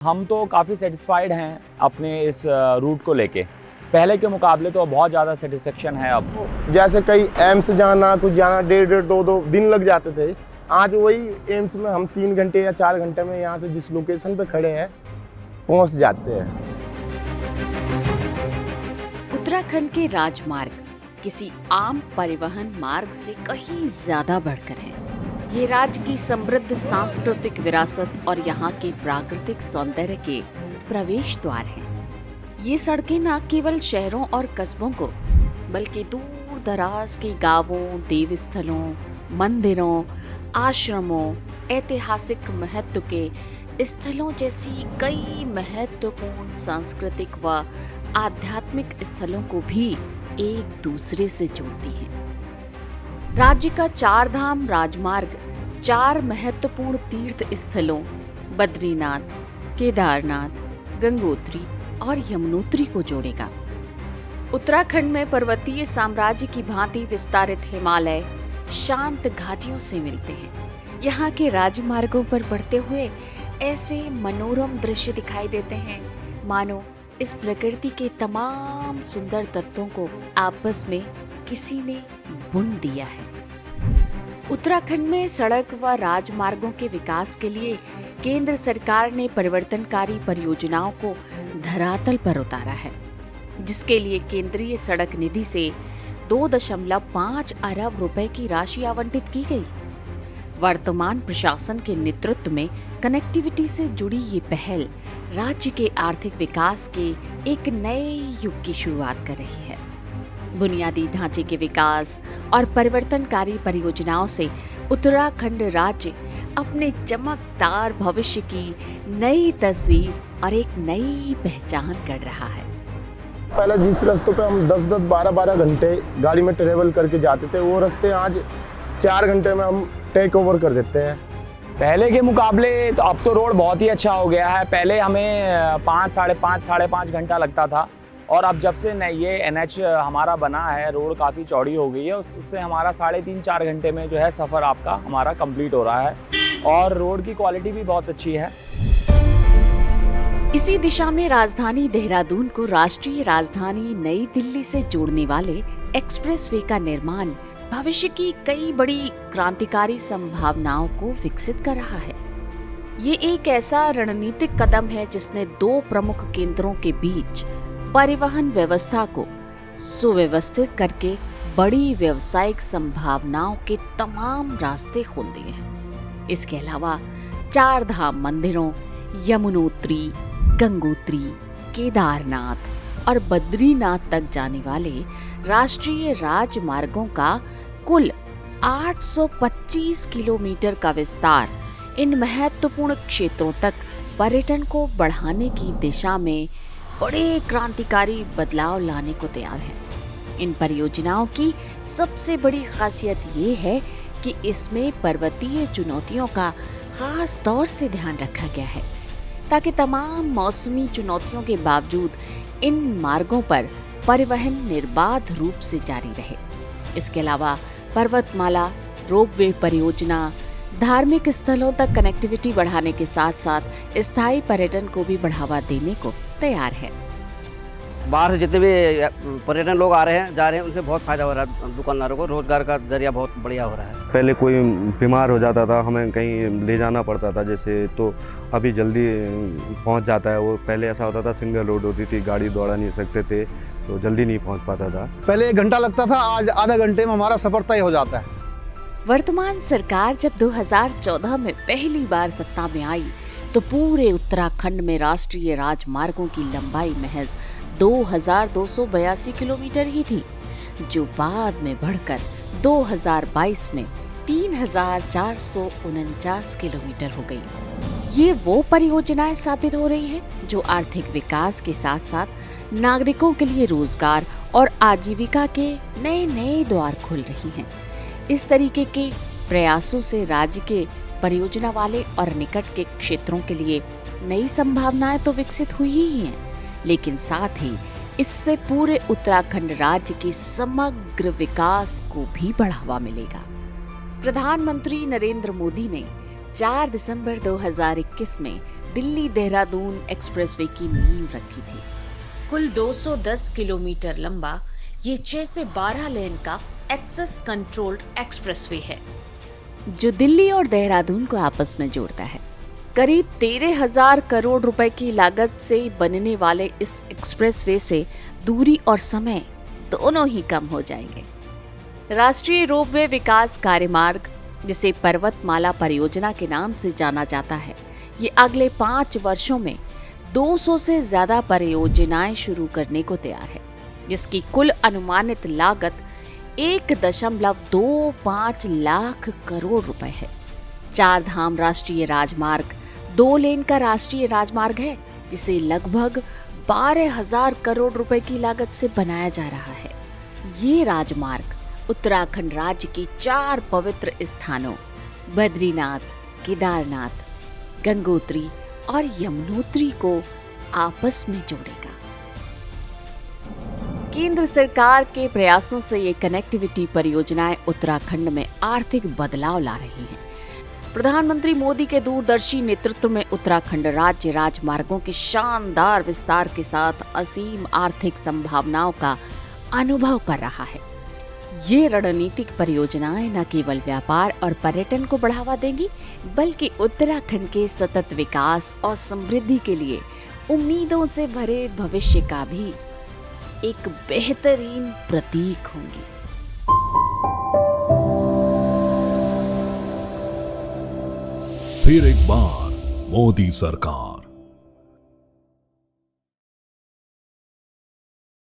हम तो काफ़ी सेटिस्फाइड हैं अपने इस रूट को लेके। पहले के मुकाबले तो बहुत ज़्यादा सेटिस्फेक्शन है अब। जैसे कई एम्स जाना कुछ जाना 1.5 2 दिन लग जाते थे, आज वही एम्स में हम 3 घंटे या 4 घंटे में यहाँ से जिस लोकेशन पे खड़े हैं पहुँच जाते हैं। उत्तराखंड के राजमार्ग किसी आम परिवहन मार्ग से कहीं ज्यादा बढ़कर है। ये राज्य की समृद्ध सांस्कृतिक विरासत और यहाँ के प्राकृतिक सौंदर्य के प्रवेश द्वार हैं। ये सड़कें न केवल शहरों और कस्बों को बल्कि दूर दराज के गांवों, देवस्थलों, मंदिरों, आश्रमों, ऐतिहासिक महत्व के स्थलों जैसी कई महत्वपूर्ण सांस्कृतिक व आध्यात्मिक स्थलों को भी एक दूसरे से जोड़ती हैं। राज्य का 4 धाम राजमार्ग 4 महत्वपूर्ण तीर्थ स्थलों बद्रीनाथ, केदारनाथ, गंगोत्री और यमुनोत्री को जोड़ेगा। उत्तराखंड में पर्वतीय साम्राज्य की भांति विस्तारित हिमालय शांत घाटियों से मिलते हैं। यहाँ के राजमार्गों पर बढ़ते हुए ऐसे मनोरम दृश्य दिखाई देते हैं मानो इस प्रकृति के तमाम सुंदर तत्वों को आपस में किसी ने बुन दिया है। उत्तराखंड में सड़क व राजमार्गों के विकास के लिए केंद्र सरकार ने परिवर्तनकारी परियोजनाओं को धरातल पर उतारा है, जिसके लिए केंद्रीय सड़क निधि से 2.5 अरब रुपए की राशि आवंटित की गई। वर्तमान प्रशासन के नेतृत्व में कनेक्टिविटी से जुड़ी ये पहल राज्य के आर्थिक विकास के एक नए युग की शुरुआत कर रही है। बुनियादी ढांचे के विकास और परिवर्तनकारी परियोजनाओं से उत्तराखंड राज्य अपने चमकदार भविष्य की नई तस्वीर और एक नई पहचान कर रहा है। पहले जिस रास्तों पे हम 10-10, 12-12 घंटे गाड़ी में ट्रेवल करके जाते थे, वो रास्ते आज 4 घंटे में हम टेक ओवर कर देते हैं। पहले के मुकाबले तो अब तो रोड बहुत ही अच्छा हो गया है। पहले हमें 5, साढ़े पाँच घंटा लगता था और अब जब से ये NH हमारा बना है, रोड काफ़ी चौड़ी हो गई है, उससे हमारा 3.5-4 घंटे में जो है सफ़र आपका हमारा कंप्लीट हो रहा है और रोड की क्वालिटी भी बहुत अच्छी है। इसी दिशा में राजधानी देहरादून को राष्ट्रीय राजधानी नई दिल्ली से जोड़ने वाले एक्सप्रेसवे का निर्माण भविष्य की कई बड़ी क्रांतिकारी संभावनाओं को विकसित कर रहा है। ये एक ऐसा रणनीतिक कदम है जिसने 2 प्रमुख केंद्रों के बीच परिवहन व्यवस्था को सुव्यवस्थित करके बड़ी व्यावसायिक संभावनाओं के तमाम रास्ते खोल दिए हैं। इसके अलावा 4 धाम मंदिरों यमुनोत्री, गंगोत्री, केदारनाथ और बद्रीनाथ तक जाने वाले राष्ट्रीय राजमार्गों का कुल 825 किलोमीटर का विस्तार इन महत्वपूर्ण क्षेत्रों तक पर्यटन को बढ़ाने की दिशा में बड़े क्रांतिकारी बदलाव लाने को तैयार है। इन परियोजनाओं की सबसे बड़ी खासियत ये है कि इसमें पर्वतीय चुनौतियों का खास तौर से ध्यान रखा गया है, ताकि तमाम मौसमी चुनौतियों के बावजूद इन मार्गों पर परिवहन निर्बाध रूप से जारी रहे। इसके अलावा पर्वतमाला, रोपवे परियोजना धार्मिक स्थलों तक कनेक्टिविटी बढ़ाने के साथ साथ स्थायी पर्यटन को भी बढ़ावा देने को तैयार है। बाहर से जितने भी पर्यटन लोग आ रहे हैं जा रहे हैं, उनसे बहुत फायदा हो रहा है। दुकानदारों को रोजगार का जरिया बहुत बढ़िया हो रहा है। पहले कोई बीमार हो जाता था, हमें कहीं ले जाना पड़ता था जैसे, तो अभी जल्दी पहुंच जाता है। वो पहले ऐसा होता था, सिंगल रोड होती थी, गाड़ी दौड़ा नहीं सकते थे, तो जल्दी नहीं पहुंच पाता था। पहले 1 घंटा लगता था, आज आधा घंटे में हमारा सफर तय हो जाता है। वर्तमान सरकार जब 2014 में पहली बार सत्ता में आई तो पूरे उत्तराखंड में राष्ट्रीय राजमार्गों की लंबाई महज 2282 किलोमीटर ही थी, जो बाद में बढ़कर 2022 में 3449 किलोमीटर हो गई। ये वो परियोजनाएं साबित हो रही हैं जो आर्थिक विकास के साथ साथ नागरिकों के लिए रोजगार और आजीविका के नए नए द्वार खोल रही हैं। इस तरीके के प्रयासों से राज्य के परियोजना वाले और निकट के क्षेत्रों के लिए नई संभावनाएं तो विकसित हुई ही हैं, लेकिन साथ ही इससे पूरे उत्तराखंड राज्य के समग्र विकास को भी बढ़ावा मिलेगा। प्रधानमंत्री नरेंद्र मोदी ने 4 दिसंबर 2021 में दिल्ली देहरादून एक्सप्रेसवे की नींव रखी थी। कुल 210 किलोमीटर लंबा ये 6 से 12 लेन का एक्सेस कंट्रोल्ड एक्सप्रेसवे है जो दिल्ली और देहरादून को आपस में जोड़ता है। करीब 13,000 करोड़ रुपए की लागत से बनने वाले इस एक्सप्रेसवे से दूरी और समय दोनों ही कम हो जाएंगे। राष्ट्रीय रोपवे विकास कार्यमार्ग, जिसे पर्वतमाला परियोजना के नाम से जाना जाता है, ये अगले 5 वर्षों में 200 से ज्यादा परियोजनाएं शुरू करने को तैयार है, जिसकी कुल अनुमानित लागत 1.25 लाख करोड़ रुपए है। 4 धाम राष्ट्रीय राजमार्ग 2 लेन का राष्ट्रीय राजमार्ग है, जिसे लगभग 12,000 करोड़ रुपए की लागत से बनाया जा रहा है। ये राजमार्ग उत्तराखंड राज्य के 4 पवित्र स्थानों बद्रीनाथ, केदारनाथ, गंगोत्री और यमुनोत्री को आपस में जोड़ेगा। केंद्र सरकार के प्रयासों से ये कनेक्टिविटी परियोजनाएं उत्तराखंड में आर्थिक बदलाव ला रही हैं। प्रधानमंत्री मोदी के दूरदर्शी नेतृत्व में उत्तराखंड राज्य राजमार्गों के शानदार विस्तार के साथ असीम आर्थिक संभावनाओं का अनुभव कर रहा है। ये रणनीतिक परियोजनाएं न केवल व्यापार और पर्यटन को बढ़ावा देंगी, बल्कि उत्तराखंड के सतत विकास और समृद्धि के लिए उम्मीदों से भरे भविष्य का भी एक बेहतरीन प्रतीक होंगी। फिर एक बार मोदी सरकार।